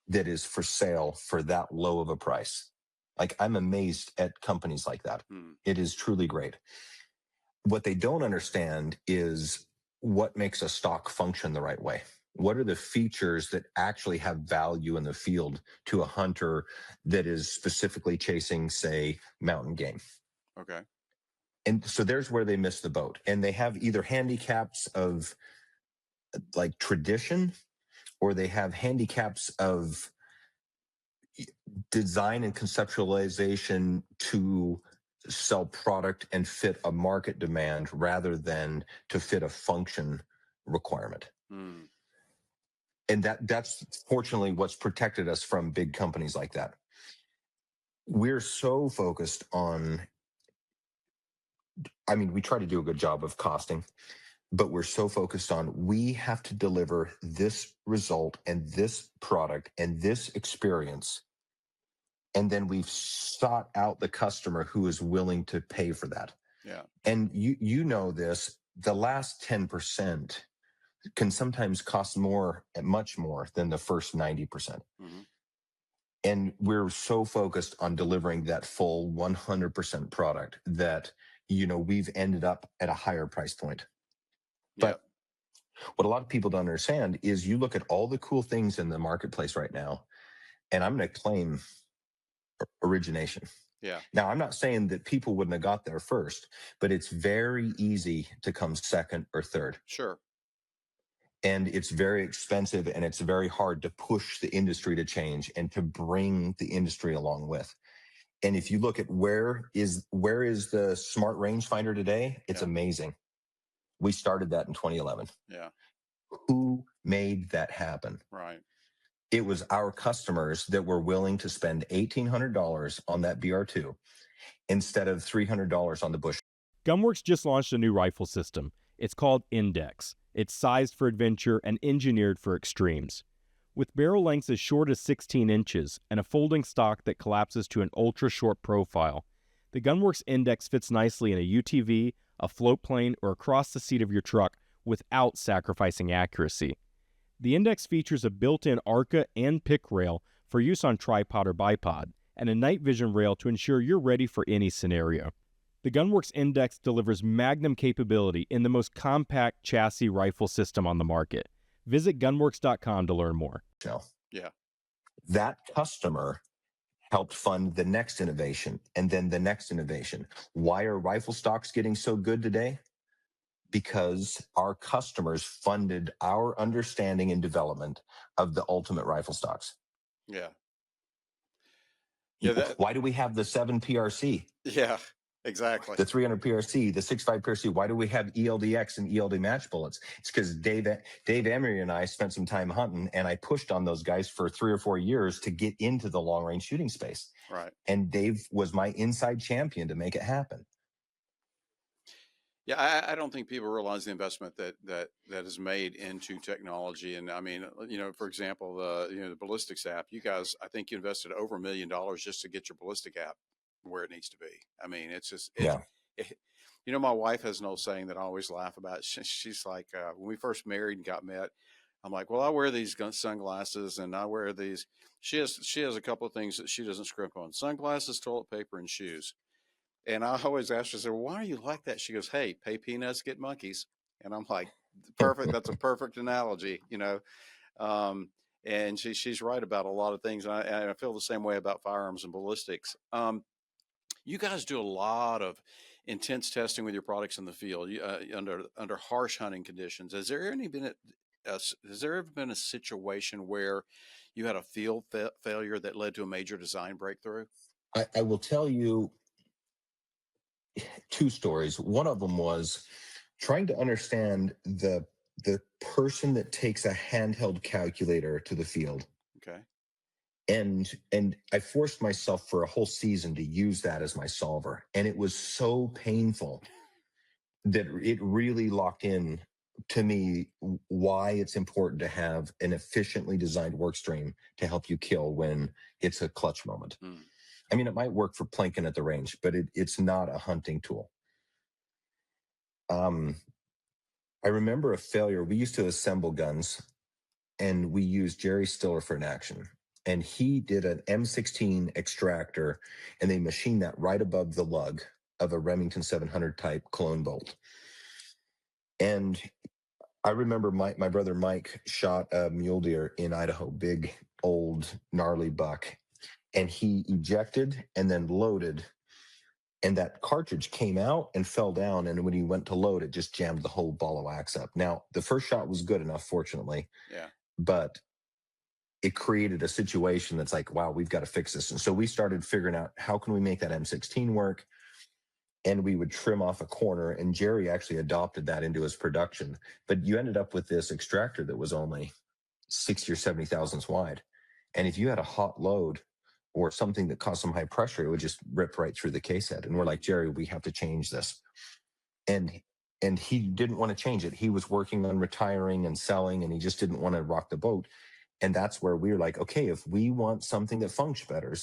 that is for sale for that low of a price. Like, I'm amazed at companies like that. It is truly great. What they don't understand is what makes a stock function the right way. What are the features that actually have value in the field to a hunter that is specifically chasing, say, mountain game? Okay. And so there's where they miss the boat. And they have either handicaps of like tradition, or they have handicaps of design and conceptualization to sell product and fit a market demand rather than to fit a function requirement. And that's fortunately what's protected us from big companies like that. We're so focused on, I mean, we try to do a good job of costing, but we're so focused on, we have to deliver this result and this product and this experience. And then we've sought out the customer who is willing to pay for that. Yeah. And you know this, the last 10% can sometimes cost more, much more than the first 90%. Mm-hmm. And we're so focused on delivering that full 100% product that, we've ended up at a higher price point. But what a lot of people don't understand is, you look at all the cool things in the marketplace right now, and I'm going to claim origination. Yeah. Now, I'm not saying that people wouldn't have got there first, but it's very easy to come second or third. Sure. And it's very expensive, and it's very hard to push the industry to change and to bring the industry along with. And if you look at where is the smart rangefinder today, it's amazing. We started that in 2011. Yeah. Who made that happen? Right. It was our customers that were willing to spend $1,800 on that BR2 instead of $300 on the Bush. Gunwerks just launched a new rifle system. It's called Endex. It's sized for adventure and engineered for extremes. With barrel lengths as short as 16 inches and a folding stock that collapses to an ultra-short profile, the Gunwerks Endex fits nicely in a UTV, a float plane, or across the seat of your truck without sacrificing accuracy. The Endex features a built-in ARCA and pick rail for use on tripod or bipod, and a night vision rail to ensure you're ready for any scenario. The Gunwerks Endex delivers magnum capability in the most compact chassis rifle system on the market. Visit gunwerks.com to learn more. Yeah. That customer helped fund the next innovation and then the next innovation. Why are rifle stocks getting so good today? Because our customers funded our understanding and development of the ultimate rifle stocks. Yeah. Why do we have the 7 PRC? Yeah. Exactly. The 300 PRC, the 6.5 PRC. Why do we have ELDX and ELD match bullets? It's because Dave Emery and I spent some time hunting, and I pushed on those guys for 3 or 4 years to get into the long range shooting space. Right. And Dave was my inside champion to make it happen. Yeah, I don't think people realize the investment that is made into technology. And I mean, for example, the ballistics app, you guys, I think you invested over $1 million just to get your ballistic app where it needs to be. I mean, it's just, my wife has an old saying that I always laugh about. She's like, when we first married and got met, I'm like, well, I wear these sunglasses and I wear these. She has a couple of things that she doesn't scrimp on: sunglasses, toilet paper, and shoes. And I always ask her, I said, well, why are you like that? She goes, hey, pay peanuts, get monkeys. And I'm like, perfect. That's a perfect analogy, and she's right about a lot of things. And I feel the same way about firearms and ballistics. You guys do a lot of intense testing with your products in the field under harsh hunting conditions. Has there ever been a situation where you had a field failure that led to a major design breakthrough? I will tell you 2 stories. One of them was trying to understand the person that takes a handheld calculator to the field. Okay. And I forced myself for a whole season to use that as my solver. And it was so painful that it really locked in to me why it's important to have an efficiently designed work stream to help you kill when it's a clutch moment. I mean, it might work for planking at the range, but it's not a hunting tool. I remember a failure. We used to assemble guns, and we used Jerry Stiller for an action. And he did an M16 extractor, and they machined that right above the lug of a Remington 700 type clone bolt. And I remember my brother Mike shot a mule deer in Idaho, big, old, gnarly buck. And he ejected and then loaded. And that cartridge came out and fell down. And when he went to load, it just jammed the whole ball of wax up. Now, the first shot was good enough, fortunately. Yeah. But it created a situation that's like, wow, we've got to fix this. And so we started figuring out, how can we make that M16 work? And we would trim off a corner. And Jerry actually adopted that into his production. But you ended up with this extractor that was only 60 or 70 thousandths wide. And if you had a hot load or something that caused some high pressure, it would just rip right through the case head. And we're like, Jerry, we have to change this. And he didn't want to change it. He was working on retiring and selling, and he just didn't want to rock the boat. And that's where we were like, okay, if we want something that functions better,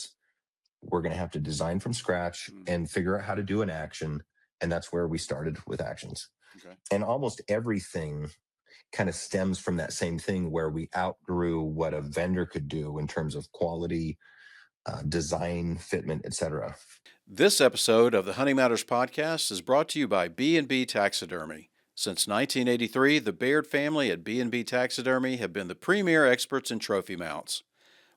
we're going to have to design from scratch and figure out how to do an action. And that's where we started with actions. Okay. And almost everything kind of stems from that same thing, where we outgrew what a vendor could do in terms of quality, design, fitment, etc. This episode of the Hunting Matters podcast is brought to you by B&B Taxidermy. Since 1983, the Baird family at B&B Taxidermy have been the premier experts in trophy mounts.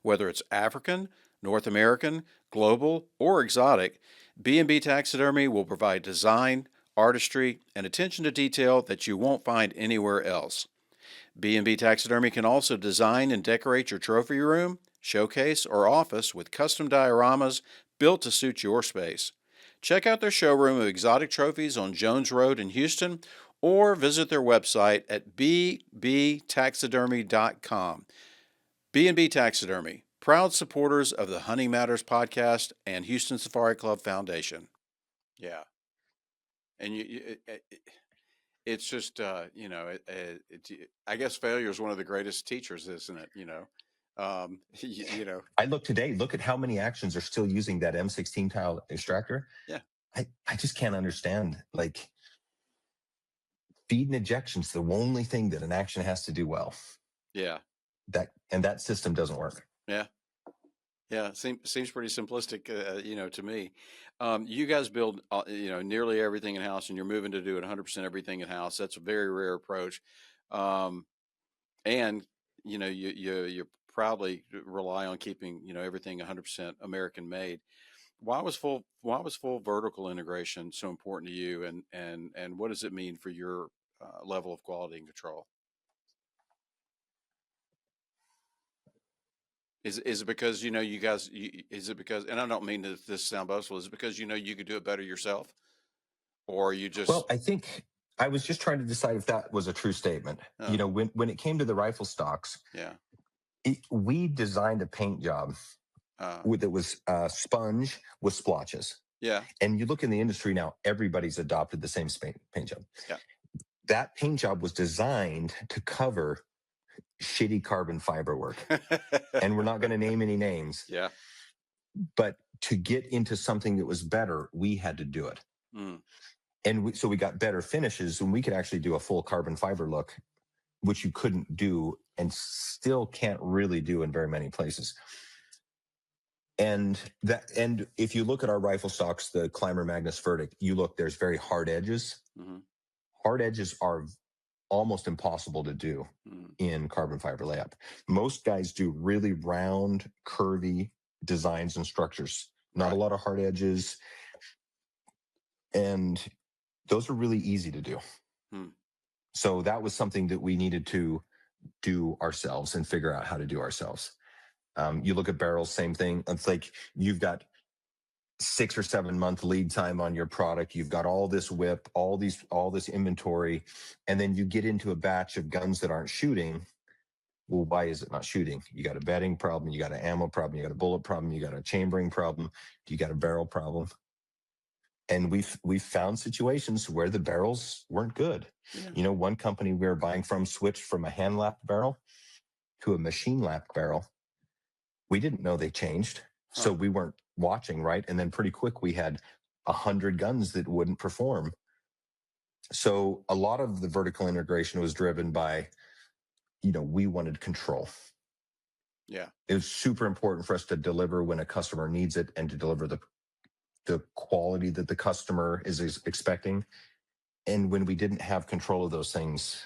Whether it's African, North American, global, or exotic, B&B Taxidermy will provide design, artistry, and attention to detail that you won't find anywhere else. B&B Taxidermy can also design and decorate your trophy room, showcase, or office with custom dioramas built to suit your space. Check out their showroom of exotic trophies on Jones Road in Houston, or visit their website at bbtaxidermy.com. B&B Taxidermy, proud supporters of the Hunting Matters podcast and Houston Safari Club Foundation. Yeah. And it's just, I guess failure is one of the greatest teachers, isn't it? I look at how many actions are still using that M16 tile extractor. Yeah. I just can't understand. Like, feed and ejection's the only thing that an action has to do well. Yeah. That system doesn't work. Yeah. Yeah. Seems pretty simplistic, to me. You guys build, nearly everything in house, and you're moving to do it 100% everything in house. That's a very rare approach. And you proudly rely on keeping, everything 100% American made. Why was full vertical integration so important to you, and what does it mean for your level of quality and control? Is it because you guys? Is it because? And I don't mean this to sound boastful. Is it because you could do it better yourself, or you just? Well, I think I was just trying to decide if that was a true statement. Oh. When it came to the rifle stocks, Yeah, we designed a paint job that was sponge with splotches. Yeah. And you look in the industry now, everybody's adopted the same paint job. Yeah. That paint job was designed to cover shitty carbon fiber work. And we're not going to name any names. Yeah. But to get into something that was better, we had to do it. And so we got better finishes, and we could actually do a full carbon fiber look, which you couldn't do and still can't really do in very many places. And if you look at our rifle stocks, the Climber Magnus Verdict, there's very hard edges. Mm-hmm. Hard edges are almost impossible to do in carbon fiber layup. Most guys do really round, curvy designs and structures, not a lot of hard edges. And those are really easy to do. So that was something that we needed to do ourselves and figure out how to do ourselves. You look at barrels, same thing. It's like you've got 6 or 7 month lead time on your product. You've got all this whip, all this inventory, and then you get into a batch of guns that aren't shooting. Well, why is it not shooting? You got a bedding problem, you got an ammo problem, you got a bullet problem, you got a chambering problem, you got a barrel problem. And we've found situations where the barrels weren't good. Yeah. One company we were buying from switched from a hand lapped barrel to a machine lapped barrel. We didn't know they changed, so we weren't watching, right? And then pretty quick, we had 100 guns that wouldn't perform. So a lot of the vertical integration was driven by, we wanted control. Yeah. It was super important for us to deliver when a customer needs it and to deliver the quality that the customer is expecting. And when we didn't have control of those things,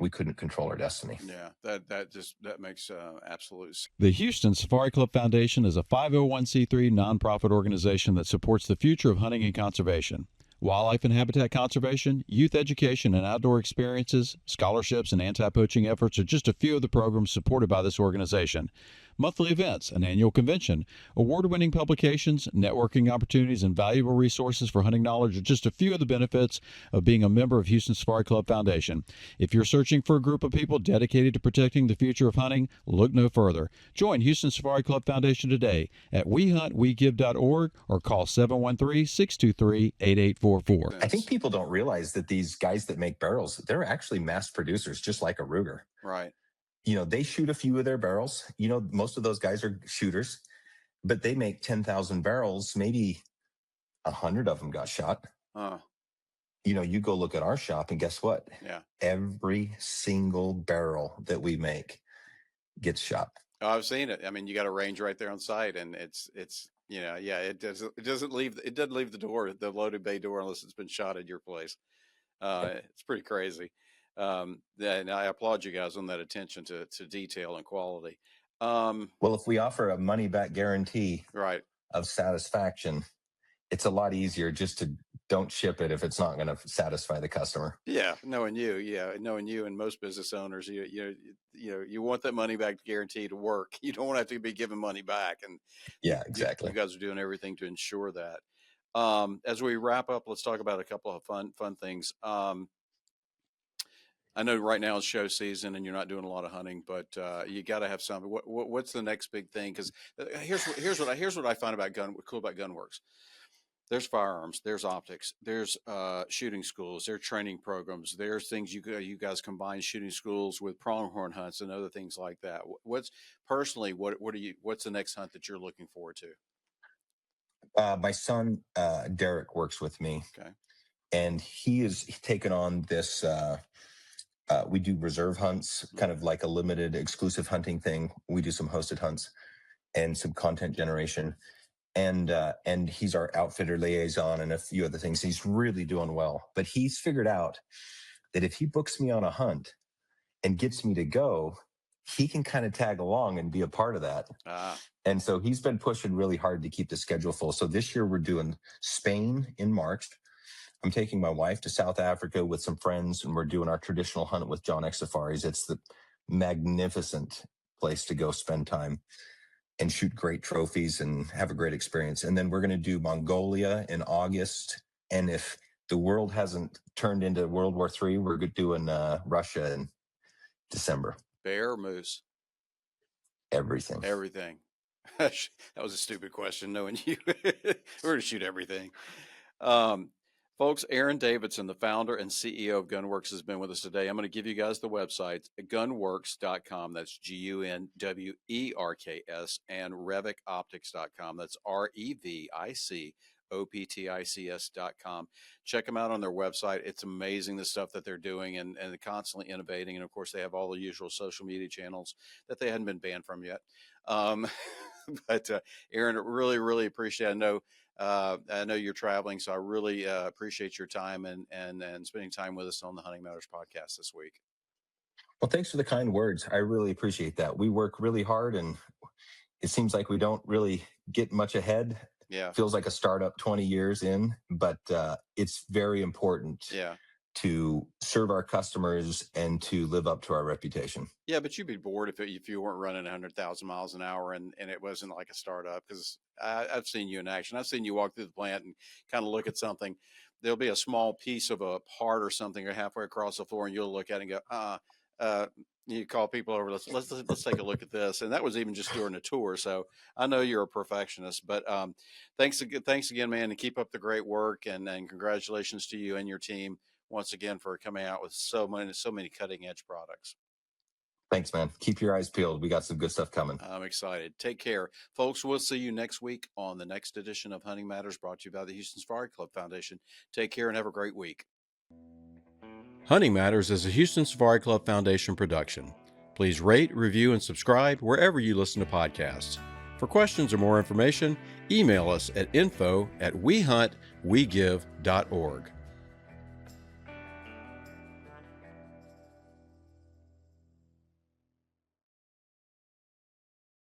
we couldn't control our destiny. Yeah, that makes absolute sense. The Houston Safari Club Foundation is a 501c3 nonprofit organization that supports the future of hunting and conservation. Wildlife and habitat conservation, youth education and outdoor experiences, scholarships, and anti-poaching efforts are just a few of the programs supported by this organization. Monthly events, an annual convention, award-winning publications, networking opportunities, and valuable resources for hunting knowledge are just a few of the benefits of being a member of Houston Safari Club Foundation. If you're searching for a group of people dedicated to protecting the future of hunting, look no further. Join Houston Safari Club Foundation today at wehuntwegive.org or call 713-623-8844. I think people don't realize that these guys that make barrels, they're actually mass producers, just like a Ruger. Right. They shoot a few of their barrels. Most of those guys are shooters, but they make 10,000 barrels. Maybe 100 of them got shot. You go look at our shop and guess what? Yeah. Every single barrel that we make gets shot. Oh, I've seen it. I mean, you got a range right there on site, and it doesn't leave the door, the loaded bay door, unless it's been shot at your place. It's pretty crazy. And I applaud you guys on that attention to detail and quality. Well, if we offer a money back guarantee of satisfaction, it's a lot easier just to don't ship it if it's not going to satisfy the customer. Yeah, knowing you and most business owners, you want that money back guarantee to work. You don't want to have to be giving money back. And yeah, exactly. You guys are doing everything to ensure that. As we wrap up, let's talk about a couple of fun things. I know right now it's show season and you're not doing a lot of hunting, but you got to have something. What's the next big thing? Because here's what I find cool about Gunwerks. There's firearms, there's optics, there's shooting schools, there's training programs, there's things you guys combine shooting schools with pronghorn hunts and other things like that. What's the next hunt that you're looking forward to? My son Derek works with me, and he has taken on this. We do reserve hunts, kind of like a limited exclusive hunting thing. We do some hosted hunts and some content generation. And he's our outfitter liaison and a few other things. He's really doing well. But he's figured out that if he books me on a hunt and gets me to go, he can kind of tag along and be a part of that. And so he's been pushing really hard to keep the schedule full. So this year we're doing Spain in March. I'm taking my wife to South Africa with some friends, and we're doing our traditional hunt with John X Safaris. It's the magnificent place to go spend time and shoot great trophies and have a great experience. And then we're going to do Mongolia in August. And if the world hasn't turned into World War III, we're doing Russia in December. Bear or moose? Everything. Everything. That was a stupid question, knowing you. We're going to shoot everything. Folks, Aaron Davidson, the founder and CEO of Gunwerks, has been with us today. I'm going to give you guys the website, gunwerks.com. That's Gunwerks, and revicoptics.com. That's REVICOPTICS.com. Check them out on their website. It's amazing the stuff that they're doing and constantly innovating. And of course, they have all the usual social media channels that they hadn't been banned from yet. But Aaron, really, really appreciate it. I know you're traveling, so I really appreciate your time and spending time with us on the Hunting Matters podcast this week. Well, thanks for the kind words. I really appreciate that. We work really hard, and it seems like we don't really get much ahead. Yeah. Feels like a startup 20 years in, but it's very important to serve our customers and to live up to our reputation. Yeah, but you'd be bored if you weren't running 100,000 miles an hour and it wasn't like a startup, because I've seen you in action. I've seen you walk through the plant and kind of look at something. There'll be a small piece of a part or something or halfway across the floor, and you'll look at it and go, you call people over, let's take a look at this. And that was even just during a tour. So I know you're a perfectionist, but thanks again, man, and keep up the great work, and congratulations to you and your team once again for coming out with so many cutting edge products. Thanks, man. Keep your eyes peeled. We got some good stuff coming. I'm excited. Take care. Folks, we'll see you next week on the next edition of Hunting Matters, brought to you by the Houston Safari Club Foundation. Take care and have a great week. Hunting Matters is a Houston Safari Club Foundation production. Please rate, review, and subscribe wherever you listen to podcasts. For questions or more information, email us at info@wehuntwegive.org.